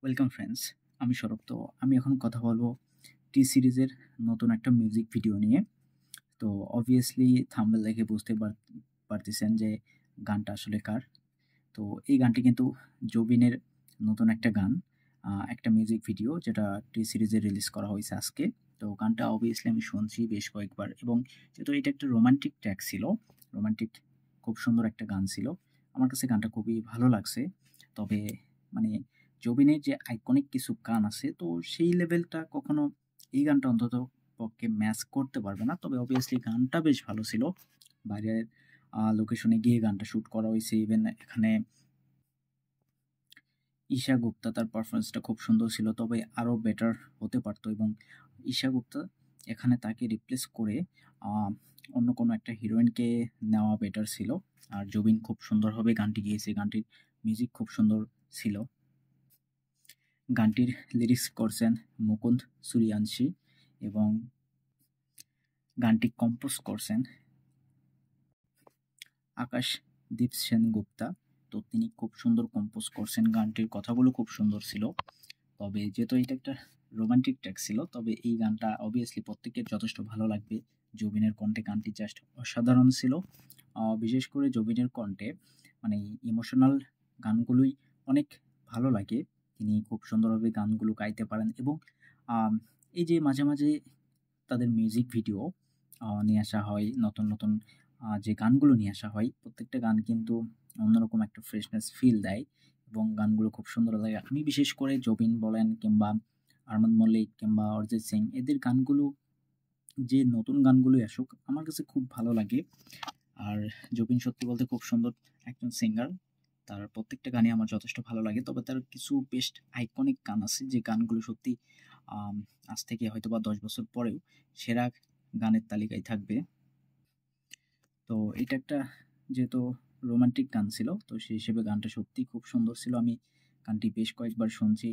Welcome friends, আমি সৌরভ। তো আমি এখন কথা বলবো টি সিরিজের নতুন একটা মিউজিক ভিডিও নিয়ে। তো অবভিয়াসলি থাম্বনেল দেখে বুঝতে পারতেছেন যে গানটা আসলে কার। তো এই গানটি কিন্তু জবিনের নতুন একটা গান, একটা মিউজিক ভিডিও যেটা টি সিরিজে রিলিজ করা হয়েছে আজকে। তো গানটা অবভিয়াসলি আমি শুনছি বেশ কয়েকবার, এবং যেহেতু এটা একটা রোমান্টিক ট্র্যাক ছিল, রোমান্টিক খুব সুন্দর একটা গান ছিল, আমার কাছে গানটা খুবই ভালো লাগছে। তবে মানে জবিনের যে আইকনিক কিছু গান আছে, তো সেই লেভেলটা কখনো এই গানটা অন্তত পক্ষে ম্যাচ করতে পারবে না। তবে অবভিয়াসলি গানটা বেশ ভালো ছিল। বাইরের লোকেশনে গিয়ে গানটা শ্যুট করা হয়েছে। ইভেন এখানে ঈশা গুপ্তা, তার পারফরমেন্সটা খুব সুন্দর ছিল, তবে আরও বেটার হতে পারতো। এবং ঈশা গুপ্তা এখানে তাকে রিপ্লেস করে অন্য কোনো একটা হিরোইনকে নেওয়া বেটার ছিল। আর জবিন খুব সুন্দরভাবে গানটি গেয়েছে, গানটির মিউজিক খুব সুন্দর ছিল। গানটির লিরিক্স করছেন মুকুন্দ সুরিয়ানশি, এবং গানটি কম্পোজ করছেন আকাশদীপ সেনগুপ্তা। তো তিনি খুব সুন্দর কম্পোজ করছেন, গানটির কথাগুলো খুব সুন্দর ছিল। তবে যেহেতু এটা একটা রোমান্টিক ট্র্যাক ছিল, তবে এই গানটা অবভিয়াসলি প্রত্যেকের যথেষ্ট ভালো লাগবে। জবিনের কণ্ঠে গানটি জাস্ট অসাধারণ ছিল। বিশেষ করে জবিনের কণ্ঠে মানে ইমোশনাল গানগুলোই অনেক ভালো লাগে। তিনি খুব সুন্দরভাবে গানগুলো গাইতে পারেন, এবং এই যে মাঝে মাঝে তাদের মিউজিক ভিডিও নিয়ে আসা হয়, নতুন নতুন যে গানগুলো নিয়ে আসা হয়, প্রত্যেকটা গান কিন্তু অন্যরকম একটা ফ্রেশনেস ফিল দেয়, এবং গানগুলো খুব সুন্দর লাগে। আমি বিশেষ করে জবিন বলেন, কিংবা আরমান মল্লিক, কিংবা অরিজিৎ সিং, এদের গানগুলো যে নতুন গানগুলোই আসুক আমার কাছে খুব ভালো লাগে। আর জবিন সত্যি বলতে খুব সুন্দর একজন সিঙ্গার, তার প্রত্যেকটা গানই আমার যথেষ্ট ভালো লাগে। তবে তার কিছু বেস্ট আইকনিক গান আছে, যে গানগুলো সত্যি আজ থেকে হয়তো বা 10 বছর পরেও সেরা গানের তালিকায় থাকবে। তো এটা একটা যেহেতু রোমান্টিক গান ছিল, তো সেই হিসেবে গানটা সত্যিই খুব সুন্দর ছিল। আমি গানটি বেশ কয়েকবার শুনছি,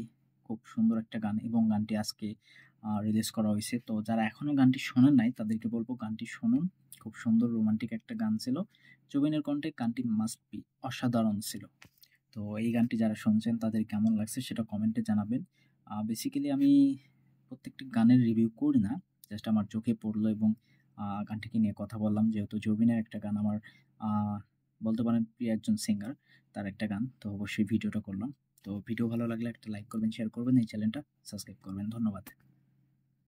খুব সুন্দর একটা গান, এবং গানটি আজকে রিলিজ করা হয়েছে। তো যারা এখনও গানটি শোনেন নাই তাদেরকে বলবো গানটি শুনুন, খুব সুন্দর রোমান্টিক একটা গান ছিল। জবিনের কণ্ঠে গানটি মাস্ট বি অসাধারণ ছিল। তো এই গানটি যারা শুনছেন তাদের কেমন লাগছে সেটা কমেন্টে জানাবেন। বেসিক্যালি আমি প্রত্যেকটি গানের রিভিউ করি না, জাস্ট আমার চোখে পড়লো এবং গানটিকে নিয়ে কথা বললাম। যেহেতু জবিনের একটা গান আমার বলতে পারেন প্রিয় একজন সিঙ্গার, তার একটা গান, তো অবশ্যই ভিডিওটা করলাম। তো ভিডিও ভালো লাগলে একটা লাইক করবেন, শেয়ার করবেন, এই চ্যানেলটা সাবস্ক্রাইব করবেন। ধন্যবাদ।